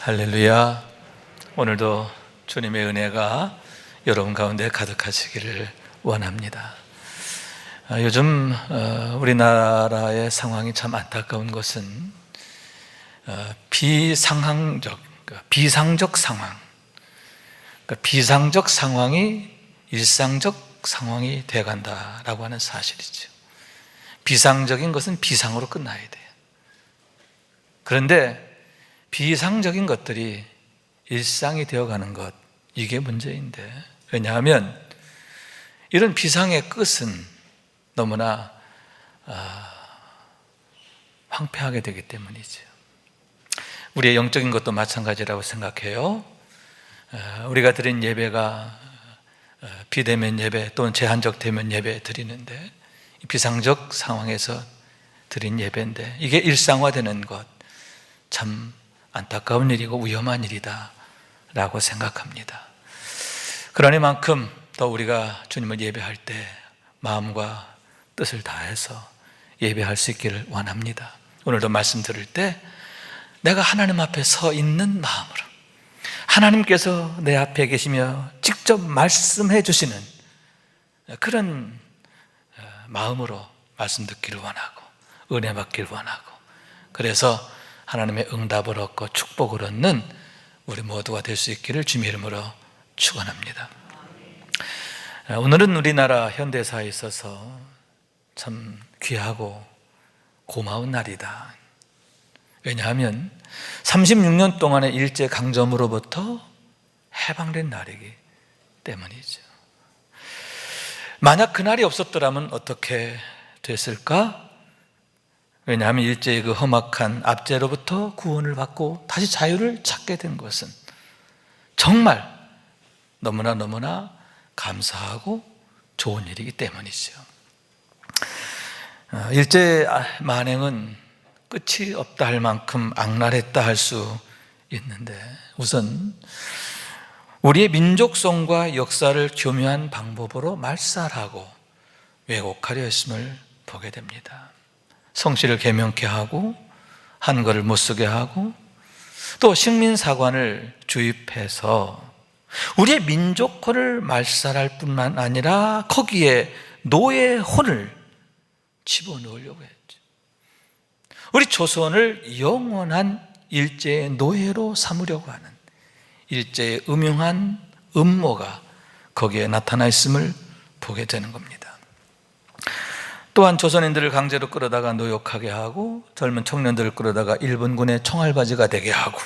할렐루야. 오늘도 주님의 은혜가 여러분 가운데 가득하시기를 원합니다. 요즘 우리나라의 상황이 참 안타까운 것은 비상적 상황, 비상적 상황이 일상적 상황이 되어간다라고 하는 사실이죠. 비상적인 것은 비상으로 끝나야 돼요. 그런데 비상적인 것들이 일상이 되어가는 것, 이게 문제인데, 왜냐하면 이런 비상의 끝은 너무나 황폐하게 되기 때문이죠. 우리의 영적인 것도 마찬가지라고 생각해요. 우리가 드린 예배가 비대면 예배 또는 제한적 대면 예배 드리는데, 비상적 상황에서 드린 예배인데 이게 일상화되는 것, 참 안타까운 일이고 위험한 일이다 라고 생각합니다. 그러니만큼 더 우리가 주님을 예배할 때 마음과 뜻을 다해서 예배할 수 있기를 원합니다. 오늘도 말씀 들을 때 내가 하나님 앞에 서 있는 마음으로, 하나님께서 내 앞에 계시며 직접 말씀해 주시는 그런 마음으로 말씀 듣기를 원하고 은혜 받기를 원하고, 그래서 하나님의 응답을 얻고 축복을 얻는 우리 모두가 될 수 있기를 주님의 이름으로 축원합니다. 오늘은 우리나라 현대사에 있어서 참 귀하고 고마운 날이다. 왜냐하면 36년 동안의 일제강점으로부터 해방된 날이기 때문이죠. 만약 그날이 없었더라면 어떻게 됐을까? 왜냐하면 일제의 그 험악한 압제로부터 구원을 받고 다시 자유를 찾게 된 것은 정말 너무나 감사하고 좋은 일이기 때문이죠. 일제 만행은 끝이 없다 할 만큼 악랄했다 할 수 있는데, 우선 우리의 민족성과 역사를 교묘한 방법으로 말살하고 왜곡하려 했음을 보게 됩니다. 성씨를 개명케 하고 한글을 못 쓰게 하고 또 식민사관을 주입해서 우리의 민족혼을 말살할 뿐만 아니라 거기에 노예혼을 집어넣으려고 했죠. 우리 조선을 영원한 일제의 노예로 삼으려고 하는 일제의 음흉한 음모가 거기에 나타나 있음을 보게 되는 겁니다. 또한 조선인들을 강제로 끌어다가 노역하게 하고 젊은 청년들을 끌어다가 일본군의 총알바지가 되게 하고,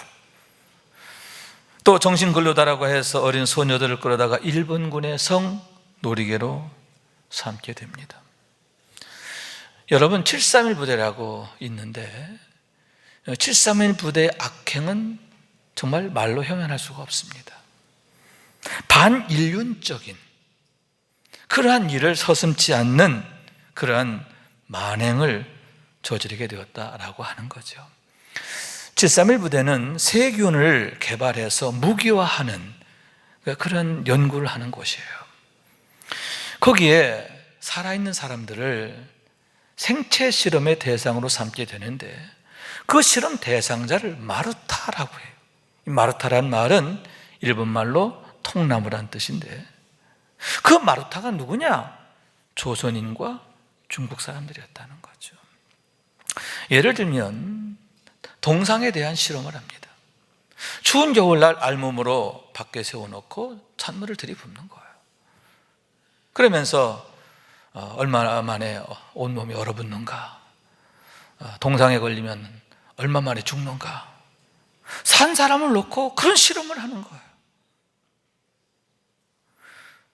또 정신근로다라고 해서 어린 소녀들을 끌어다가 일본군의 성놀이개로 삼게 됩니다. 여러분, 731 부대라고 있는데 731 부대의 악행은 정말 말로 형용할 수가 없습니다. 반인륜적인 그러한 일을 서슴지 않는 그러한 만행을 저지르게 되었다라고 하는 거죠. 731 부대는 세균을 개발해서 무기화하는 그런 연구를 하는 곳이에요. 거기에 살아있는 사람들을 생체 실험의 대상으로 삼게 되는데 그 실험 대상자를 마루타라고 해요. 이 마루타라는 말은 일본말로 통나무란 뜻인데, 그 마루타가 누구냐? 조선인과 중국 사람들이었다는 거죠. 예를 들면 동상에 대한 실험을 합니다. 추운 겨울날 알몸으로 밖에 세워놓고 찬물을 들이붓는 거예요. 그러면서 얼마 만에 온몸이 얼어붙는가, 동상에 걸리면 얼마 만에 죽는가, 산 사람을 놓고 그런 실험을 하는 거예요.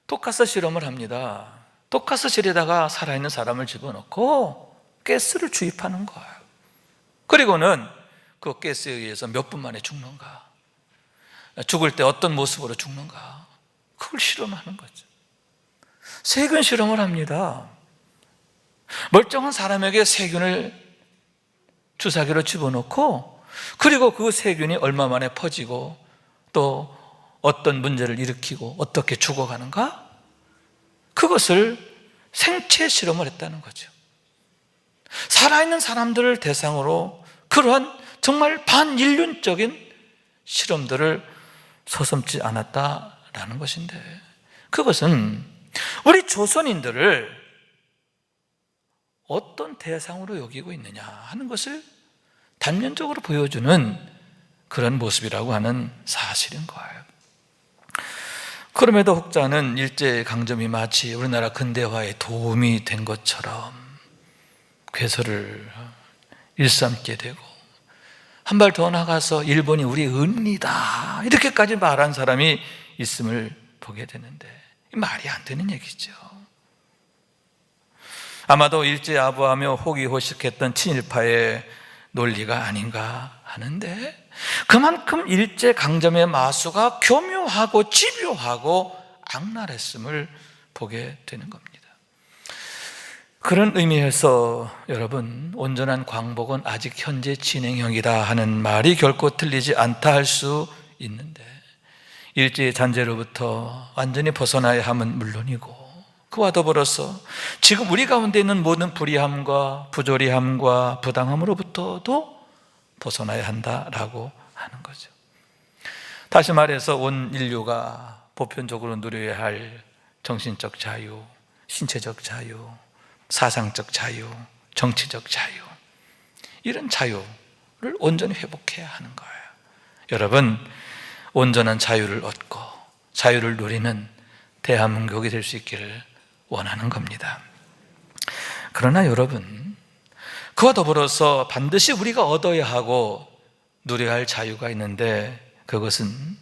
독가스 실험을 합니다. 독가스실에다가 살아있는 사람을 집어넣고 가스를 주입하는 거예요. 그리고는 그 가스에 의해서 몇 분 만에 죽는가, 죽을 때 어떤 모습으로 죽는가, 그걸 실험하는 거죠. 세균 실험을 합니다. 멀쩡한 사람에게 세균을 주사기로 집어넣고, 그리고 그 세균이 얼마 만에 퍼지고 또 어떤 문제를 일으키고 어떻게 죽어가는가, 그것을 생체 실험을 했다는 거죠. 살아있는 사람들을 대상으로 그러한 정말 반인륜적인 실험들을 서슴지 않았다라는 것인데, 그것은 우리 조선인들을 어떤 대상으로 여기고 있느냐 하는 것을 단면적으로 보여주는 그런 모습이라고 하는 사실인 거예요. 그럼에도 혹자는 일제강점이 마치 우리나라 근대화에 도움이 된 것처럼 괴설을 일삼게 되고, 한 발 더 나가서 일본이 우리 은이다 이렇게까지 말한 사람이 있음을 보게 되는데, 말이 안 되는 얘기죠. 아마도 일제아부하며 호기호식했던 친일파의 논리가 아닌가 하는데, 그만큼 일제강점의 마수가 교묘하고 집요하고 악랄했음을 보게 되는 겁니다. 그런 의미에서 여러분, 온전한 광복은 아직 현재 진행형이다 하는 말이 결코 틀리지 않다 할 수 있는데, 일제의 잔재로부터 완전히 벗어나야 함은 물론이고, 그와 더불어서 지금 우리 가운데 있는 모든 불의함과 부조리함과 부당함으로부터도 벗어나야 한다라고 하는 거죠. 다시 말해서 온 인류가 보편적으로 누려야 할 정신적 자유, 신체적 자유, 사상적 자유, 정치적 자유, 이런 자유를 온전히 회복해야 하는 거예요. 여러분, 온전한 자유를 얻고 자유를 누리는 대한민국이 될 수 있기를 원하는 겁니다. 그러나 여러분, 그와 더불어서 반드시 우리가 얻어야 하고 누려야 할 자유가 있는데, 그것은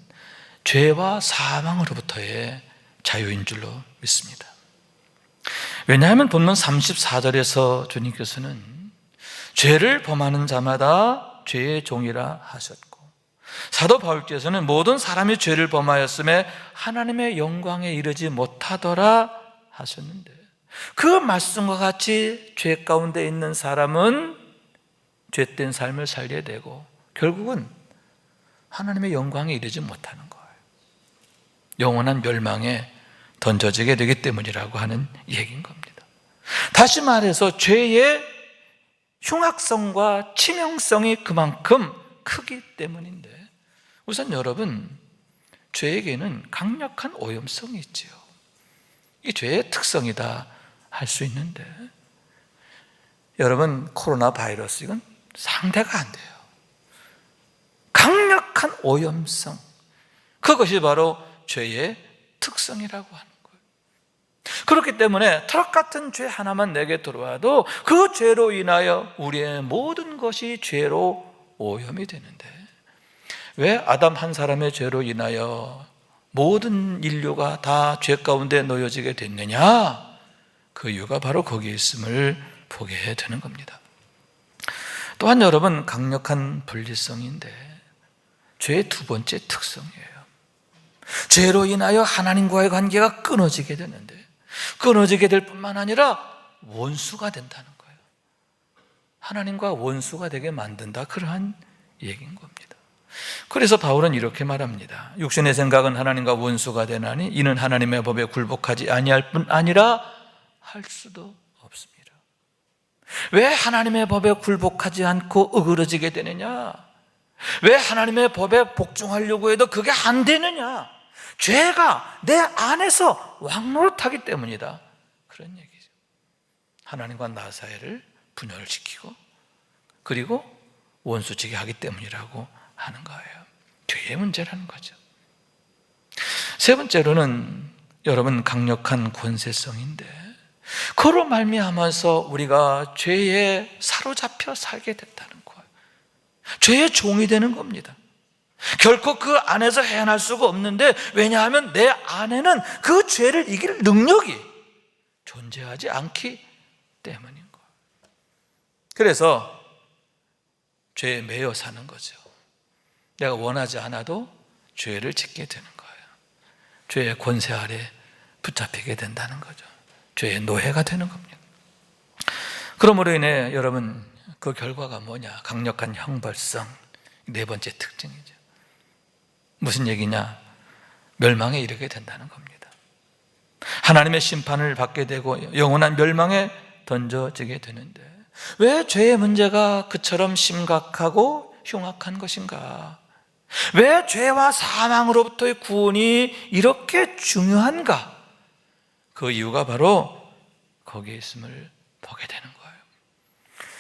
죄와 사망으로부터의 자유인 줄로 믿습니다. 왜냐하면 본문 34절에서 주님께서는 죄를 범하는 자마다 죄의 종이라 하셨고, 사도 바울께서는 모든 사람이 죄를 범하였음에 하나님의 영광에 이르지 못하더라 하셨는데, 그 말씀과 같이 죄 가운데 있는 사람은 죄된 삶을 살게 되고 결국은 하나님의 영광에 이르지 못하는 거예요. 영원한 멸망에 던져지게 되기 때문이라고 하는 얘기인 겁니다. 다시 말해서 죄의 흉악성과 치명성이 그만큼 크기 때문인데, 우선 여러분, 죄에게는 강력한 오염성이 있지요. 이 죄의 특성이다 할 수 있는데, 여러분, 코로나 바이러스, 이건 상대가 안 돼요. 강력한 오염성, 그것이 바로 죄의 특성이라고 하는 거예요. 그렇기 때문에 트럭 같은 죄 하나만 내게 들어와도 그 죄로 인하여 우리의 모든 것이 죄로 오염이 되는데, 왜 아담 한 사람의 죄로 인하여 모든 인류가 다 죄 가운데 놓여지게 됐느냐? 그 이유가 바로 거기에 있음을 보게 되는 겁니다. 또한 여러분, 강력한 분리성인데, 죄의 두 번째 특성이에요. 죄로 인하여 하나님과의 관계가 끊어지게 되는데, 끊어지게 될 뿐만 아니라 원수가 된다는 거예요. 하나님과 원수가 되게 만든다, 그러한 얘기인 겁니다. 그래서 바울은 이렇게 말합니다. 육신의 생각은 하나님과 원수가 되나니 이는 하나님의 법에 굴복하지 아니할 뿐 아니라 할 수도 없습니다. 왜 하나님의 법에 굴복하지 않고 어그러지게 되느냐? 왜 하나님의 법에 복종하려고 해도 그게 안 되느냐? 죄가 내 안에서 왕노릇하기 때문이다, 그런 얘기죠. 하나님과 나 사이를 분열을 시키고 그리고 원수지게 하기 때문이라고 하는 거예요. 죄의 문제라는 거죠. 세 번째로는 여러분, 강력한 권세성인데, 그로 말미암아서 우리가 죄에 사로잡혀 살게 됐다는 거예요. 죄의 종이 되는 겁니다. 결코 그 안에서 헤어날 수가 없는데, 왜냐하면 내 안에는 그 죄를 이길 능력이 존재하지 않기 때문인 거예요. 그래서 죄에 매여 사는 거죠. 내가 원하지 않아도 죄를 짓게 되는 거예요. 죄의 권세 아래 붙잡히게 된다는 거죠. 죄의 노예가 되는 겁니다. 그러므로 인해 여러분, 그 결과가 뭐냐? 강력한 형벌성, 네 번째 특징이죠. 무슨 얘기냐? 멸망에 이르게 된다는 겁니다. 하나님의 심판을 받게 되고 영원한 멸망에 던져지게 되는데, 왜 죄의 문제가 그처럼 심각하고 흉악한 것인가? 왜 죄와 사망으로부터의 구원이 이렇게 중요한가? 그 이유가 바로 거기에 있음을 보게 되는 거예요.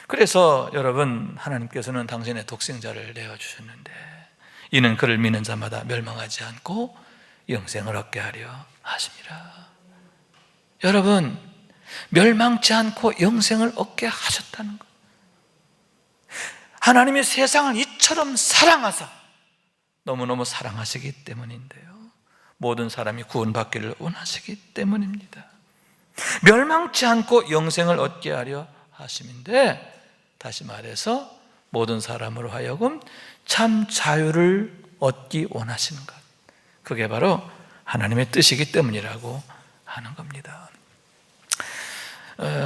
그래서 여러분, 하나님께서는 당신의 독생자를 내어주셨는데 이는 그를 믿는 자마다 멸망하지 않고 영생을 얻게 하려 하심이라. 여러분, 멸망치 않고 영생을 얻게 하셨다는 것. 하나님이 세상을 이처럼 사랑하사 너무너무 사랑하시기 때문인데요, 모든 사람이 구원받기를 원하시기 때문입니다. 멸망치 않고 영생을 얻게 하려 하심인데, 다시 말해서 모든 사람으로 하여금 참 자유를 얻기 원하시는 것, 그게 바로 하나님의 뜻이기 때문이라고 하는 겁니다.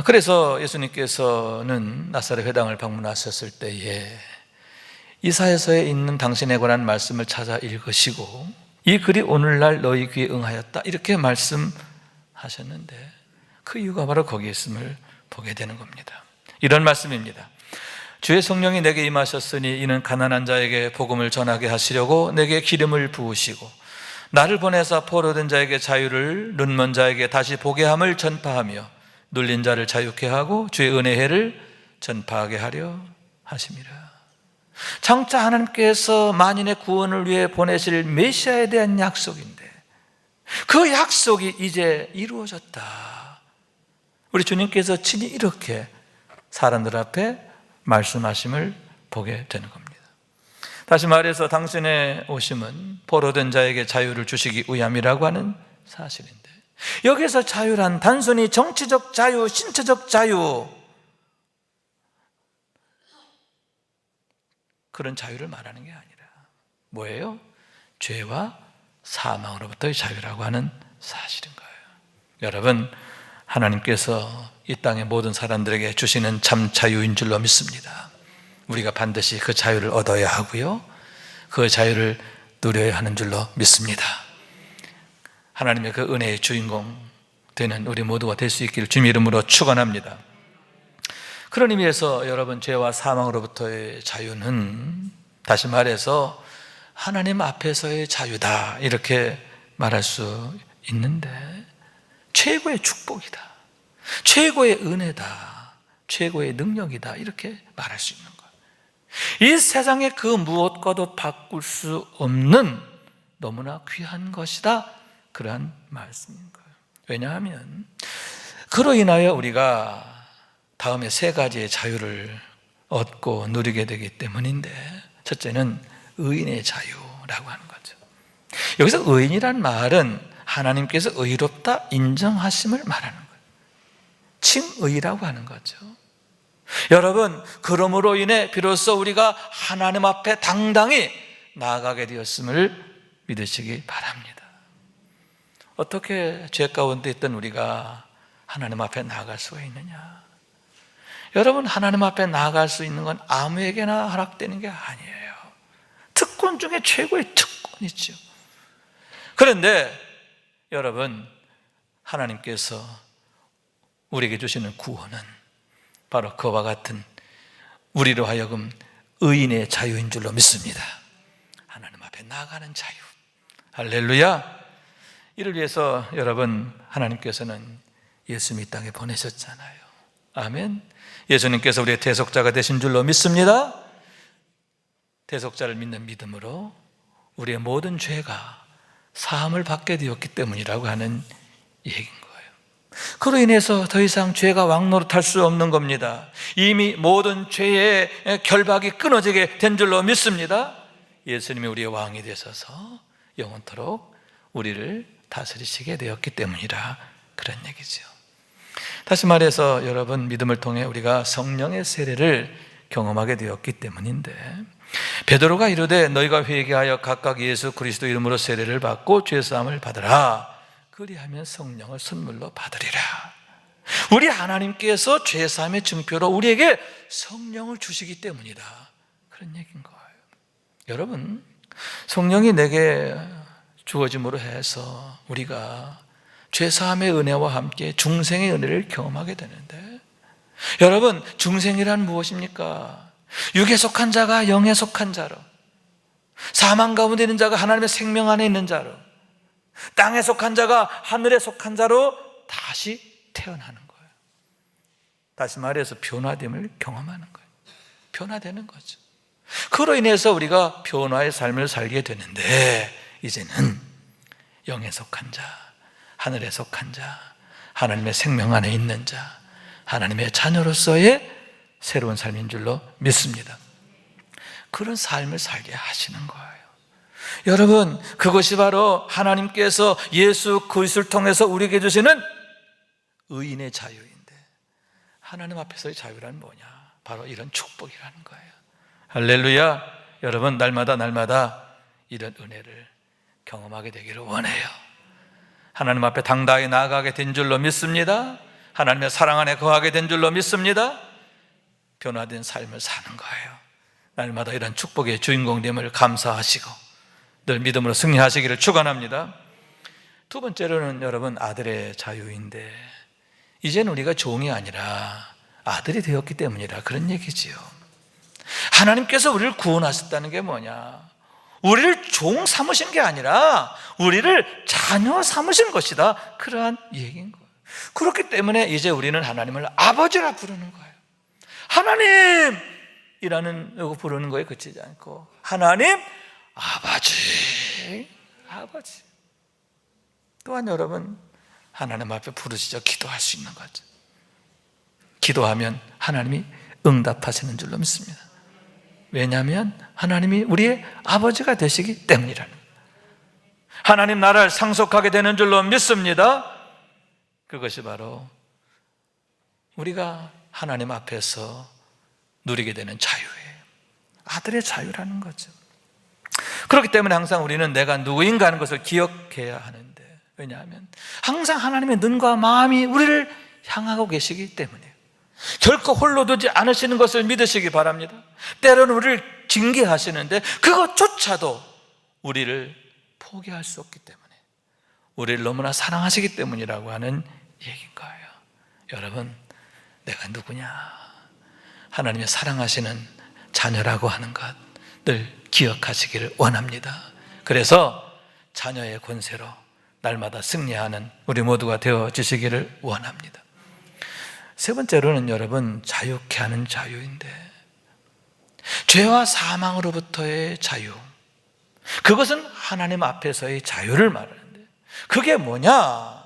그래서 예수님께서는 나사렛 회당을 방문하셨을 때에 이사야서에 있는 당신에 관한 말씀을 찾아 읽으시고 이 글이 오늘날 너희 귀에 응하였다, 이렇게 말씀하셨는데 그 이유가 바로 거기에 있음을 보게 되는 겁니다. 이런 말씀입니다. 주의 성령이 내게 임하셨으니 이는 가난한 자에게 복음을 전하게 하시려고 내게 기름을 부으시고 나를 보내사 포로된 자에게 자유를, 눈먼 자에게 다시 보게 함을 전파하며 눌린 자를 자유케 하고 주의 은혜의 해를 전파하게 하려 하심이라. 장차 하나님께서 만인의 구원을 위해 보내실 메시아에 대한 약속인데 그 약속이 이제 이루어졌다. 우리 주님께서 친히 이렇게 사람들 앞에 말씀하심을 보게 되는 겁니다. 다시 말해서 당신의 오심은 포로된 자에게 자유를 주시기 위함이라고 하는 사실인데, 여기서 자유란 단순히 정치적 자유, 신체적 자유, 그런 자유를 말하는 게 아니라 뭐예요? 죄와 사망으로부터의 자유라고 하는 사실인 거예요. 여러분, 하나님께서 이 땅의 모든 사람들에게 주시는 참 자유인 줄로 믿습니다. 우리가 반드시 그 자유를 얻어야 하고요, 그 자유를 누려야 하는 줄로 믿습니다. 하나님의 그 은혜의 주인공 되는 우리 모두가 될 수 있기를 주님 이름으로 축원합니다. 그런 의미에서 여러분, 죄와 사망으로부터의 자유는 다시 말해서 하나님 앞에서의 자유다, 이렇게 말할 수 있는데 최고의 축복이다, 최고의 은혜다, 최고의 능력이다, 이렇게 말할 수 있는 거예요. 이 세상의 그 무엇과도 바꿀 수 없는 너무나 귀한 것이다, 그러한 말씀인 거예요. 왜냐하면 그로 인하여 우리가 다음에 세 가지의 자유를 얻고 누리게 되기 때문인데, 첫째는 의인의 자유라고 하는 거죠. 여기서 의인이란 말은 하나님께서 의롭다 인정하심을 말하는 거예요. 칭의라고 하는 거죠. 여러분, 그러므로 인해 비로소 우리가 하나님 앞에 당당히 나아가게 되었음을 믿으시기 바랍니다. 어떻게 죄 가운데 있던 우리가 하나님 앞에 나아갈 수가 있느냐? 여러분, 하나님 앞에 나아갈 수 있는 건 아무에게나 허락되는 게 아니에요. 특권 중에 최고의 특권이죠. 그런데 여러분, 하나님께서 우리에게 주시는 구원은 바로 그와 같은 우리로 하여금 의인의 자유인 줄로 믿습니다. 하나님 앞에 나아가는 자유. 할렐루야. 이를 위해서 여러분, 하나님께서는 예수님 이 땅에 보내셨잖아요. 아멘. 예수님께서 우리의 대속자가 되신 줄로 믿습니다. 대속자를 믿는 믿음으로 우리의 모든 죄가 사함을 받게 되었기 때문이라고 하는 얘기인 거예요. 그로 인해서 더 이상 죄가 왕노릇할 수 없는 겁니다. 이미 모든 죄의 결박이 끊어지게 된 줄로 믿습니다. 예수님이 우리의 왕이 되셔서 영원토록 우리를 다스리시게 되었기 때문이라 그런 얘기죠. 다시 말해서 여러분, 믿음을 통해 우리가 성령의 세례를 경험하게 되었기 때문인데, 베드로가 이르되 너희가 회개하여 각각 예수 그리스도 이름으로 세례를 받고 죄사함을 받으라. 그리하면 성령을 선물로 받으리라. 우리 하나님께서 죄사함의 증표로 우리에게 성령을 주시기 때문이다, 그런 얘기인 거예요. 여러분, 성령이 내게 주어짐으로 해서 우리가 죄사함의 은혜와 함께 중생의 은혜를 경험하게 되는데, 여러분, 중생이란 무엇입니까? 육에 속한 자가 영에 속한 자로, 사망 가운데 있는 자가 하나님의 생명 안에 있는 자로, 땅에 속한 자가 하늘에 속한 자로 다시 태어나는 거예요. 다시 말해서 변화됨을 경험하는 거예요. 변화되는 거죠. 그로 인해서 우리가 변화의 삶을 살게 되는데, 이제는 영에 속한 자, 하늘에 속한 자, 하나님의 생명 안에 있는 자, 하나님의 자녀로서의 새로운 삶인 줄로 믿습니다. 그런 삶을 살게 하시는 거예요. 여러분, 그것이 바로 하나님께서 예수 그리스도를 통해서 우리에게 주시는 의인의 자유인데, 하나님 앞에서의 자유란 뭐냐? 바로 이런 축복이라는 거예요. 할렐루야. 여러분, 날마다 이런 은혜를 경험하게 되기를 원해요. 하나님 앞에 당당히 나아가게 된 줄로 믿습니다. 하나님의 사랑 안에 거하게 된 줄로 믿습니다. 변화된 삶을 사는 거예요. 날마다 이런 축복의 주인공됨을 감사하시고 늘 믿음으로 승리하시기를 축원합니다. 두 번째로는 여러분, 아들의 자유인데, 이제는 우리가 종이 아니라 아들이 되었기 때문이라 그런 얘기지요. 하나님께서 우리를 구원하셨다는 게 뭐냐? 우리를 종 삼으신 게 아니라 우리를 자녀 삼으신 것이다, 그러한 얘기인 거예요. 그렇기 때문에 이제 우리는 하나님을 아버지라 부르는 거예요. 하나님이라는 거 부르는 거에 그치지 않고 하나님 아버지. 또한 여러분, 하나님 앞에 부르시죠. 기도할 수 있는 거죠. 기도하면 하나님이 응답하시는 줄로 믿습니다. 왜냐하면 하나님이 우리의 아버지가 되시기 때문이라는 거예요. 하나님 나라를 상속하게 되는 줄로 믿습니다. 그것이 바로 우리가 하나님 앞에서 누리게 되는 자유예요. 아들의 자유라는 거죠. 그렇기 때문에 항상 우리는 내가 누구인가 하는 것을 기억해야 하는데, 왜냐하면 항상 하나님의 눈과 마음이 우리를 향하고 계시기 때문이에요. 결코 홀로 두지 않으시는 것을 믿으시기 바랍니다. 때로는 우리를 징계하시는데 그것조차도 우리를 포기할 수 없기 때문에, 우리를 너무나 사랑하시기 때문이라고 하는 얘기인 거예요. 여러분, 내가 누구냐? 하나님의 사랑하시는 자녀라고 하는 것 늘 기억하시기를 원합니다. 그래서 자녀의 권세로 날마다 승리하는 우리 모두가 되어지시기를 원합니다. 세 번째로는 여러분, 자유케 하는 자유인데, 죄와 사망으로부터의 자유, 그것은 하나님 앞에서의 자유를 말하는데, 그게 뭐냐?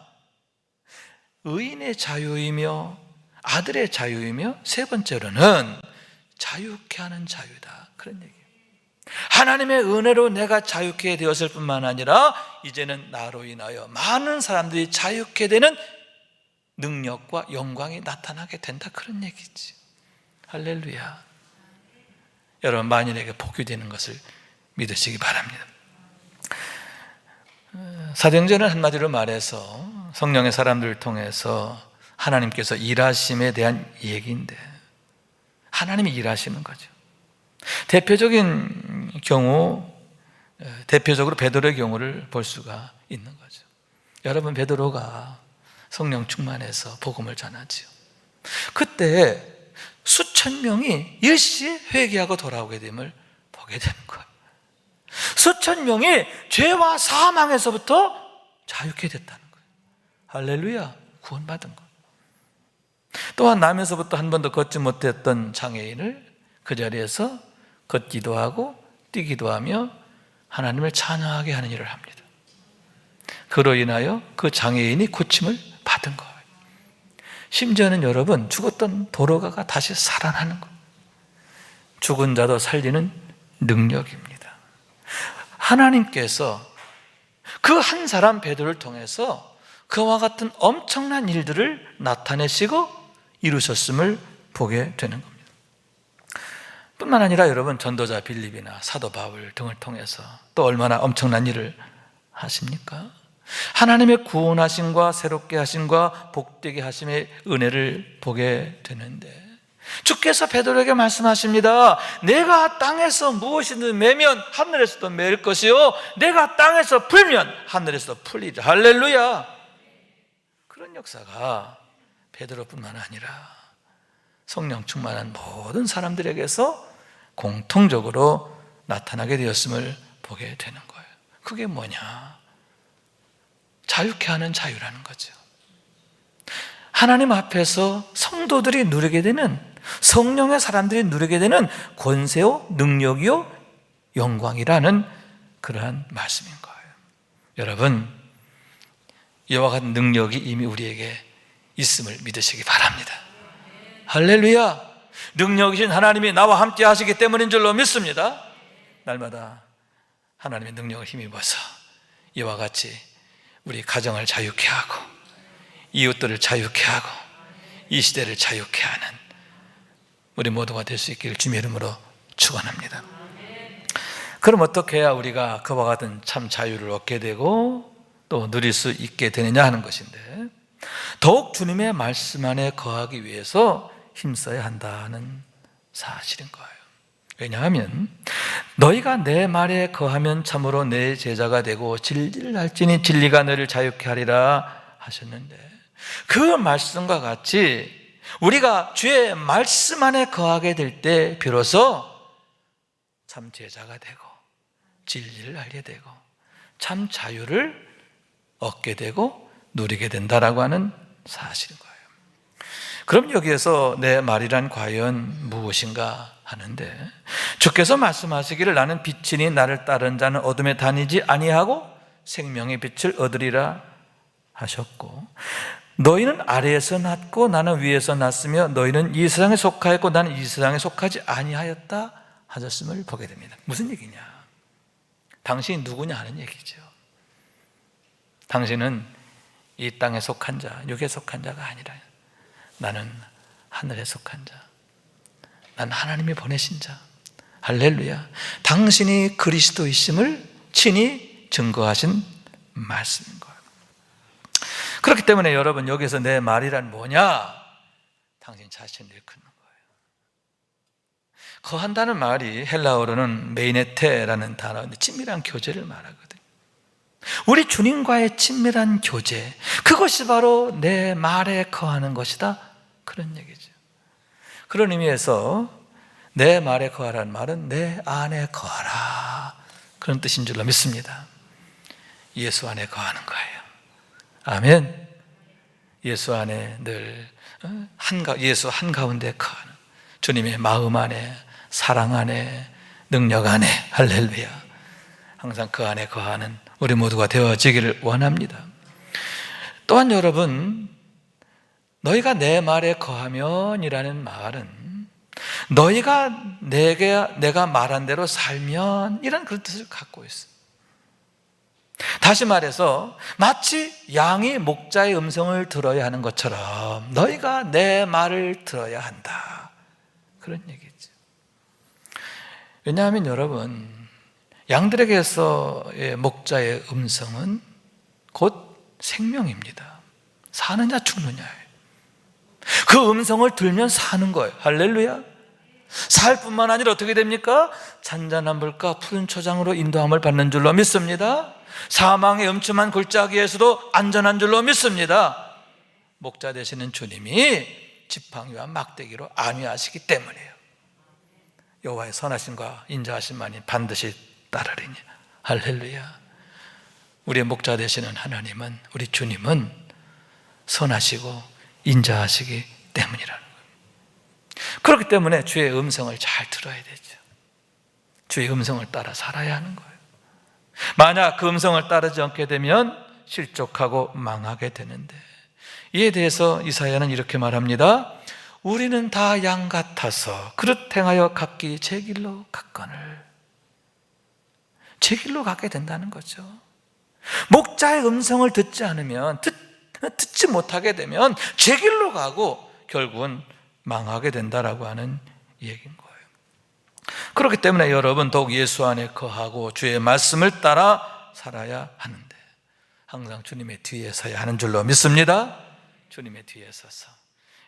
의인의 자유이며 아들의 자유이며, 세 번째로는 자유케 하는 자유다, 그런 얘기예요. 하나님의 은혜로 내가 자유케 되었을 뿐만 아니라 이제는 나로 인하여 많은 사람들이 자유케 되는 능력과 영광이 나타나게 된다, 그런 얘기지. 할렐루야. 여러분, 만인에게 복이 되는 것을 믿으시기 바랍니다. 사도행전은 한마디로 말해서 성령의 사람들을 통해서 하나님께서 일하심에 대한 얘기인데, 하나님이 일하시는 거죠. 대표적인 경우, 대표적으로 베드로의 경우를 볼 수가 있는 거죠. 여러분, 베드로가 성령 충만해서 복음을 전하지요. 그때 수천 명이 일시에 회개하고 돌아오게 됨을 보게 되는 거예요. 수천 명이 죄와 사망에서부터 자유케 됐다는 거예요. 할렐루야. 구원받은 거예요. 또한 나면서부터 한 번도 걷지 못했던 장애인을 그 자리에서 걷기도 하고 뛰기도 하며 하나님을 찬양하게 하는 일을 합니다. 그로 인하여 그 장애인이 고침을 받은 거예요. 심지어는 여러분, 죽었던 도로가가 다시 살아나는 거예요. 죽은 자도 살리는 능력입니다. 하나님께서 그 한 사람 베드로를 통해서 그와 같은 엄청난 일들을 나타내시고 이루셨음을 보게 되는 겁니다. 뿐만 아니라 여러분, 전도자 빌립이나 사도 바울 등을 통해서 또 얼마나 엄청난 일을 하십니까? 하나님의 구원하심과 새롭게 하심과 복되게 하심의 은혜를 보게 되는데, 주께서 베드로에게 말씀하십니다. 내가 땅에서 무엇이든 매면 하늘에서도 매일 것이요, 내가 땅에서 풀면 하늘에서도 풀리리라. 할렐루야. 그런 역사가 베드로뿐만 아니라 성령 충만한 모든 사람들에게서 공통적으로 나타나게 되었음을 보게 되는 거예요. 그게 뭐냐? 자유케 하는 자유라는 거죠. 하나님 앞에서 성도들이 누리게 되는, 성령의 사람들이 누리게 되는 권세요, 능력이요, 영광이라는 그러한 말씀인 거예요. 여러분, 이와 같은 능력이 이미 우리에게 있음을 믿으시기 바랍니다. 할렐루야! 능력이신 하나님이 나와 함께 하시기 때문인 줄로 믿습니다. 날마다 하나님의 능력을 힘입어서 이와 같이 우리 가정을 자유케 하고 이웃들을 자유케 하고 이 시대를 자유케 하는 우리 모두가 될 수 있기를 주님의 이름으로 축원합니다. 그럼 어떻게 해야 우리가 그와 같은 참 자유를 얻게 되고 또 누릴 수 있게 되느냐 하는 것인데, 더욱 주님의 말씀 안에 거하기 위해서 힘써야 한다는 사실인 거예요. 왜냐하면 너희가 내 말에 거하면 참으로 내 제자가 되고 진리를 알지니 진리가 너희를 자유케 하리라 하셨는데, 그 말씀과 같이 우리가 주의 말씀 안에 거하게 될 때 비로소 참 제자가 되고 진리를 알게 되고 참 자유를 얻게 되고 누리게 된다라고 하는 사실인 거예요. 그럼 여기에서 내 말이란 과연 무엇인가 하는데, 주께서 말씀하시기를 나는 빛이니 나를 따르는 자는 어둠에 다니지 아니하고 생명의 빛을 얻으리라 하셨고, 너희는 아래에서 났고 나는 위에서 났으며 너희는 이 세상에 속하였고 나는 이 세상에 속하지 아니하였다 하셨음을 보게 됩니다. 무슨 얘기냐? 당신이 누구냐 하는 얘기죠. 당신은 이 땅에 속한 자, 육에 속한 자가 아니라 나는 하늘에 속한 자, 난 하나님이 보내신 자. 할렐루야. 당신이 그리스도이심을 친히 증거하신 말씀인 거예요. 그렇기 때문에 여러분, 여기서 내 말이란 뭐냐? 당신 자신을 일컫는 거예요. 거한다는 말이 헬라어로는 메이네테라는 단어인데 친밀한 교제를 말하거든요. 우리 주님과의 친밀한 교제, 그것이 바로 내 말에 거하는 것이다, 그런 얘기죠. 그런 의미에서 내 말에 거하라는 말은 내 안에 거하라, 그런 뜻인 줄로 믿습니다. 예수 안에 거하는 거예요. 아멘. 예수 안에 늘 예수 한가운데 거하는, 주님의 마음 안에, 사랑 안에, 능력 안에, 할렐루야, 항상 그 안에 거하는 우리 모두가 되어지기를 원합니다. 또한 여러분, 너희가 내 말에 거하면 이라는 말은 너희가 내가 말한 대로 살면 이런 그런 뜻을 갖고 있어요. 다시 말해서 마치 양이 목자의 음성을 들어야 하는 것처럼 너희가 내 말을 들어야 한다, 그런 얘기죠. 왜냐하면 여러분, 양들에게서의 목자의 음성은 곧 생명입니다. 사느냐 죽느냐예요. 그 음성을 들면 사는 거예요. 할렐루야. 살 뿐만 아니라 어떻게 됩니까? 잔잔한 물가 푸른 초장으로 인도함을 받는 줄로 믿습니다. 사망의 음침한 골짜기에서도 안전한 줄로 믿습니다. 목자 되시는 주님이 지팡이와 막대기로 안위하시기 때문이에요. 여호와의 선하심과 인자하심만이 반드시 따르리니. 할렐루야. 우리의 목자 되시는 하나님은, 우리 주님은 선하시고 인자하시기 때문이라는 거예요. 그렇기 때문에 주의 음성을 잘 들어야 되죠. 주의 음성을 따라 살아야 하는 거예요. 만약 그 음성을 따르지 않게 되면 실족하고 망하게 되는데, 이에 대해서 이사야는 이렇게 말합니다. 우리는 다 양 같아서 그릇 행하여 각기 제 길로 갔거늘. 제 길로 가게 된다는 거죠. 목자의 음성을 듣지 않으면, 듣지 못하게 되면 제 길로 가고 결국은 망하게 된다라고 하는 얘기인 거예요. 그렇기 때문에 여러분, 더욱 예수 안에 거하고 주의 말씀을 따라 살아야 하는데 항상 주님의 뒤에 서야 하는 줄로 믿습니다. 주님의 뒤에 서서,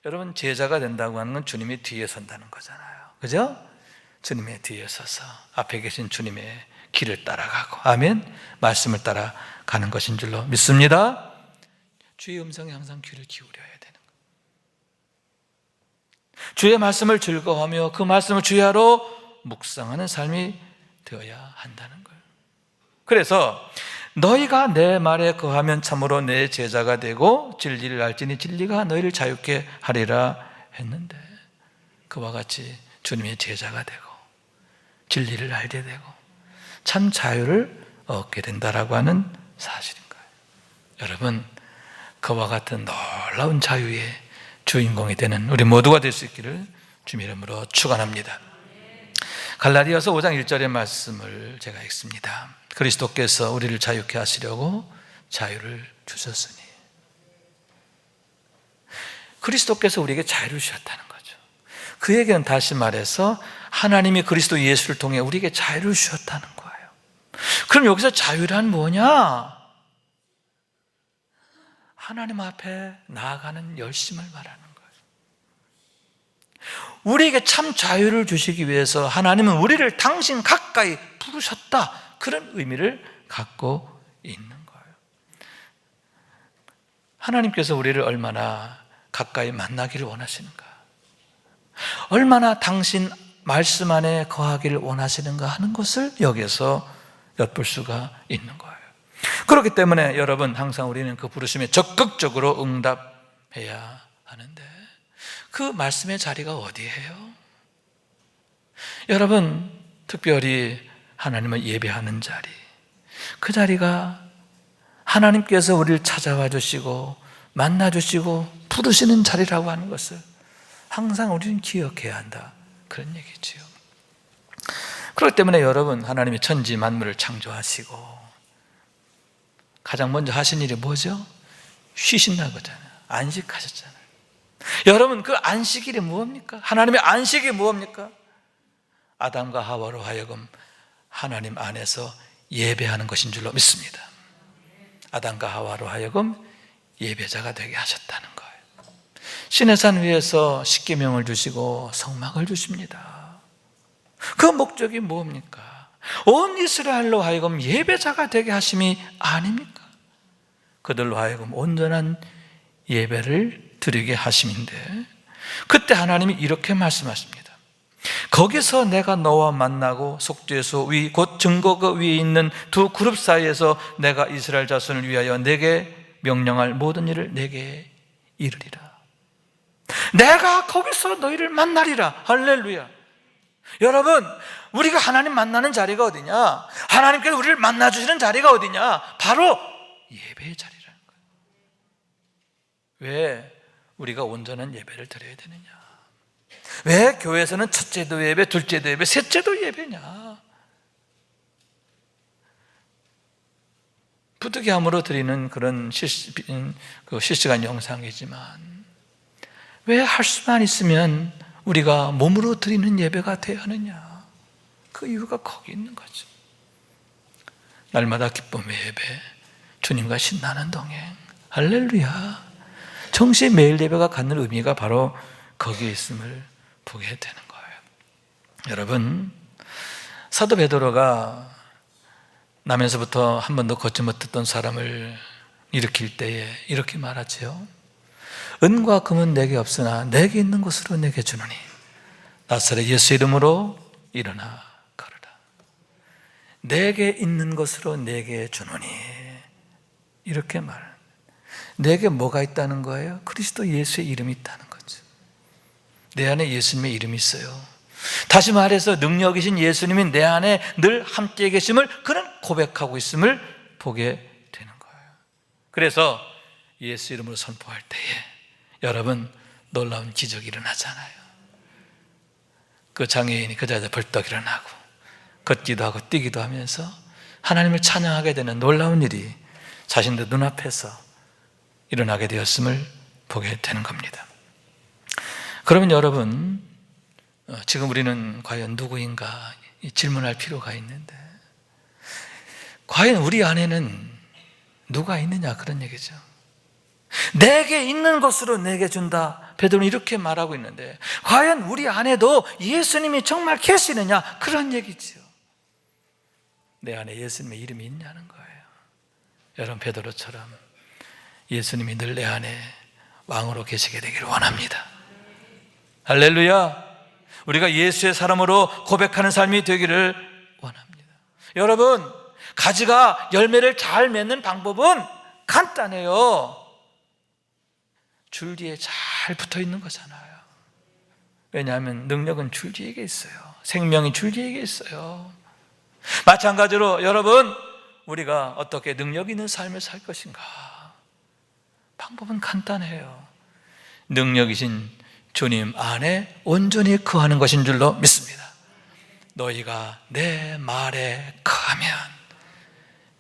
여러분, 제자가 된다고 하는 건 주님의 뒤에 선다는 거잖아요. 그죠? 주님의 뒤에 서서 앞에 계신 주님의 길을 따라가고, 아멘, 말씀을 따라가는 것인 줄로 믿습니다. 주의 음성에 항상 귀를 기울여야 되는 거예요. 주의 말씀을 즐거워하며 그 말씀을 주야로 묵상하는 삶이 되어야 한다는 거예요. 그래서 너희가 내 말에 거하면 참으로 내 제자가 되고 진리를 알지니 진리가 너희를 자유케 하리라 했는데, 그와 같이 주님의 제자가 되고 진리를 알게 되고 참 자유를 얻게 된다라고 하는 사실인 거예요. 여러분, 그와 같은 놀라운 자유의 주인공이 되는 우리 모두가 될 수 있기를 주님의 이름으로 축원합니다. 갈라디아서 5장 1절의 말씀을 제가 읽습니다. 그리스도께서 우리를 자유케 하시려고 자유를 주셨으니. 그리스도께서 우리에게 자유를 주셨다는 거죠. 그에게는 다시 말해서 하나님이 그리스도 예수를 통해 우리에게 자유를 주셨다는 거예요. 그럼 여기서 자유란 뭐냐? 하나님 앞에 나아가는 열심을 말하는 거예요. 우리에게 참 자유를 주시기 위해서 하나님은 우리를 당신 가까이 부르셨다, 그런 의미를 갖고 있는 거예요. 하나님께서 우리를 얼마나 가까이 만나기를 원하시는가, 얼마나 당신 말씀 안에 거하기를 원하시는가 하는 것을 여기서 엿볼 수가 있는 거예요. 그렇기 때문에 여러분, 항상 우리는 그 부르심에 적극적으로 응답해야 하는데, 그 말씀의 자리가 어디예요? 여러분, 특별히 하나님을 예배하는 자리, 그 자리가 하나님께서 우리를 찾아와 주시고 만나 주시고 부르시는 자리라고 하는 것을 항상 우리는 기억해야 한다, 그런 얘기지요. 그렇기 때문에 여러분, 하나님이 천지 만물을 창조하시고 가장 먼저 하신 일이 뭐죠? 쉬신다는 거잖아요. 안식하셨잖아요. 여러분, 그 안식일이 무엇입니까? 하나님의 안식이 무엇입니까? 아담과 하와로 하여금 하나님 안에서 예배하는 것인 줄로 믿습니다. 아담과 하와로 하여금 예배자가 되게 하셨다는 거예요. 시내산 위에서 십계명을 주시고 성막을 주십니다. 그 목적이 무엇입니까? 온 이스라엘로 하여금 예배자가 되게 하심이 아닙니까? 그들로 하여금 온전한 예배를 드리게 하심인데, 그때 하나님이 이렇게 말씀하십니다. 거기서 내가 너와 만나고 속죄소 위 곧 증거가 위에 있는 두 그룹 사이에서 내가 이스라엘 자손을 위하여 내게 명령할 모든 일을 내게 이르리라. 내가 거기서 너희를 만나리라. 할렐루야. 여러분, 우리가 하나님 만나는 자리가 어디냐? 하나님께서 우리를 만나주시는 자리가 어디냐? 바로 예배의 자리라는 거예요. 왜 우리가 온전한 예배를 드려야 되느냐? 왜 교회에서는 첫째도 예배, 둘째도 예배, 셋째도 예배냐? 부득이함으로 드리는 그런 실시간 영상이지만, 왜 할 수만 있으면 우리가 몸으로 드리는 예배가 되어야 하느냐? 그 이유가 거기 있는 거죠. 날마다 기쁨의 예배, 주님과 신나는 동행, 할렐루야. 정시에 매일 예배가 갖는 의미가 바로 거기에 있음을 보게 되는 거예요. 여러분, 사도 베드로가 남에서부터 한 번도 걷지 못했던 사람을 일으킬 때에 이렇게 말하지요. 은과 금은 내게 없으나 내게 있는 것으로 내게 주노니 나사렛 예수 이름으로 일어나 걸으라. 내게 있는 것으로 내게 주노니, 이렇게 말합니다. 내게 뭐가 있다는 거예요? 그리스도 예수의 이름이 있다는 거죠. 내 안에 예수님의 이름이 있어요. 다시 말해서 능력이신 예수님이 내 안에 늘 함께 계심을, 그런 고백하고 있음을 보게 되는 거예요. 그래서 예수 이름으로 선포할 때에 여러분, 놀라운 기적이 일어나잖아요. 그 장애인이 그 자리에 벌떡 일어나고 걷기도 하고 뛰기도 하면서 하나님을 찬양하게 되는 놀라운 일이 자신들 눈앞에서 일어나게 되었음을 보게 되는 겁니다. 그러면 여러분, 지금 우리는 과연 누구인가 질문할 필요가 있는데, 과연 우리 안에는 누가 있느냐, 그런 얘기죠. 내게 있는 것으로 내게 준다, 베드로는 이렇게 말하고 있는데, 과연 우리 안에도 예수님이 정말 계시느냐, 그런 얘기죠. 내 안에 예수님의 이름이 있냐는 거예요. 여러분, 베드로처럼 예수님이 늘 내 안에 왕으로 계시게 되기를 원합니다. 할렐루야. 우리가 예수의 사람으로 고백하는 삶이 되기를 원합니다. 여러분, 가지가 열매를 잘 맺는 방법은 간단해요. 줄기에 잘 붙어 있는 거잖아요. 왜냐하면 능력은 줄기에게 있어요. 생명이 줄기에게 있어요. 마찬가지로 여러분, 우리가 어떻게 능력 있는 삶을 살 것인가? 방법은 간단해요. 능력이신 주님 안에 온전히 거하는 것인 줄로 믿습니다. 너희가 내 말에 거하면,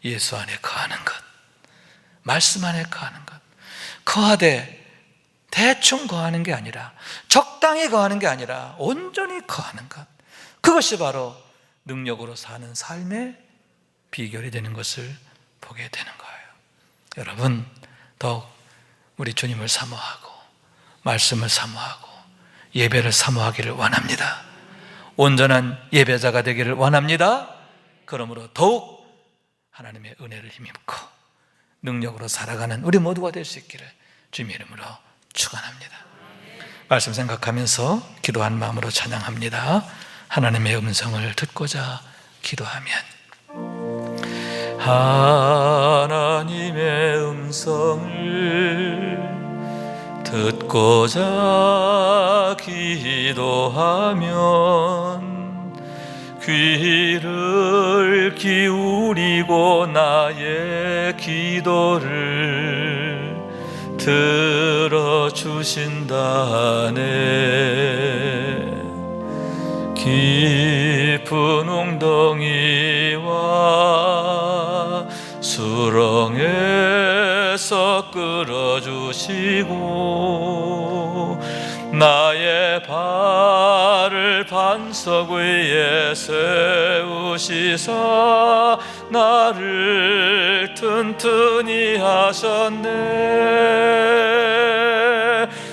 예수 안에 거하는 것, 말씀 안에 거하는 것, 거하되 대충 거하는 게 아니라, 적당히 거하는 게 아니라 온전히 거하는 것, 그것이 바로 능력으로 사는 삶의 비결이 되는 것을 보게 되는 거예요. 여러분, 더욱 우리 주님을 사모하고 말씀을 사모하고 예배를 사모하기를 원합니다. 온전한 예배자가 되기를 원합니다. 그러므로 더욱 하나님의 은혜를 힘입고 능력으로 살아가는 우리 모두가 될 수 있기를 주님의 이름으로 축원합니다. 말씀 생각하면서 기도한 마음으로 찬양합니다. 하나님의 음성을 듣고자 기도하면, 하나님의 음성을 듣고자 기도하면 귀를 기울이고 나의 기도를 들어주신다네. 깊은 웅덩이와 수렁에서 끌어주시고 나의 발을 반석 위에 세우시사 나를 튼튼히 하셨네.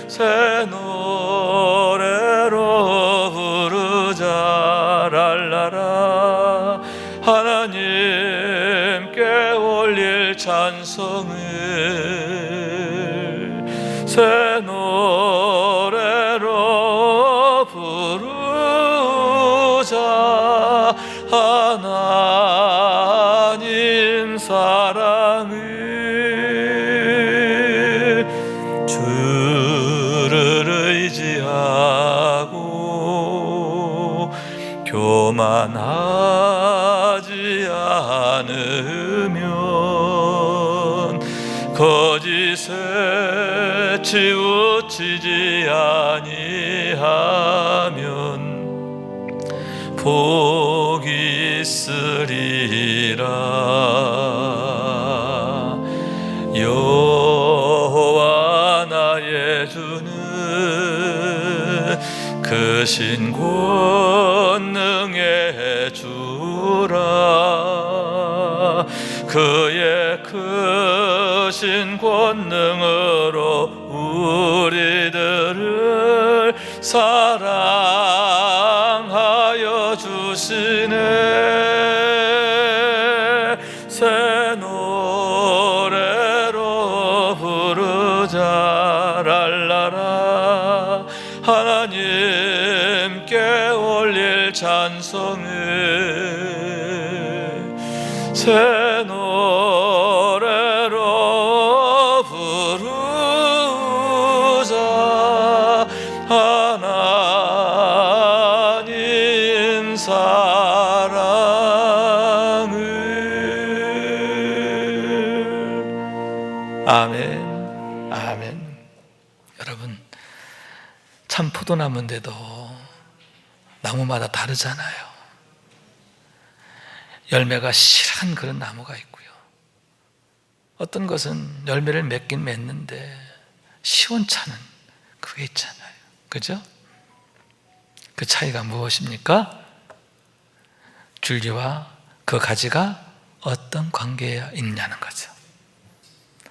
새 노래로 부르자 랄라라. 하나님께 올릴 찬송을 새 노래로 부르자. 하나님 사랑을 주를 의지하고 교만하지 않으면 거짓에 치우치지 아니하면 복이 있으리라. 여호와 나의 주는 크신 권능의 주라. 그의 크신 권능으로 우리들을 사랑하여 주시네. 새 노래로 부르자 랄라라. 하나님께 올릴 찬송을 새 노래로 부르자. 하나님 사랑을. 아멘, 아멘. 여러분, 참 포도나무인데도 나무마다 다르잖아요. 열매가 실한 그런 나무가 있고요, 어떤 것은 열매를 맺긴 맺는데 시원찮은 그게 있잖아요. 그죠? 그 차이가 무엇입니까? 줄기와 그 가지가 어떤 관계에 있냐는 거죠.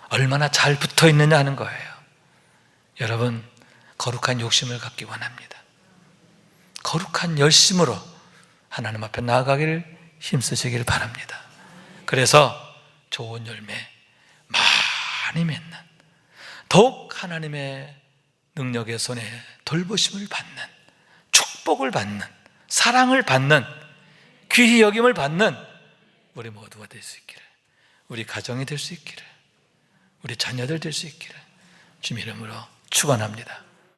얼마나 잘 붙어 있느냐 하는 거예요. 여러분, 거룩한 욕심을 갖기 원합니다. 거룩한 열심으로 하나님 앞에 나아가기를 힘쓰시기를 바랍니다. 그래서 좋은 열매 많이 맺는, 더욱 하나님의 능력의 손에 돌보심을 받는, 축복을 받는, 사랑을 받는, 귀히 여김을 받는 우리 모두가 될 수 있기를, 우리 가정이 될 수 있기를, 우리 자녀들 될 수 있기를 주님 이름으로 축원합니다.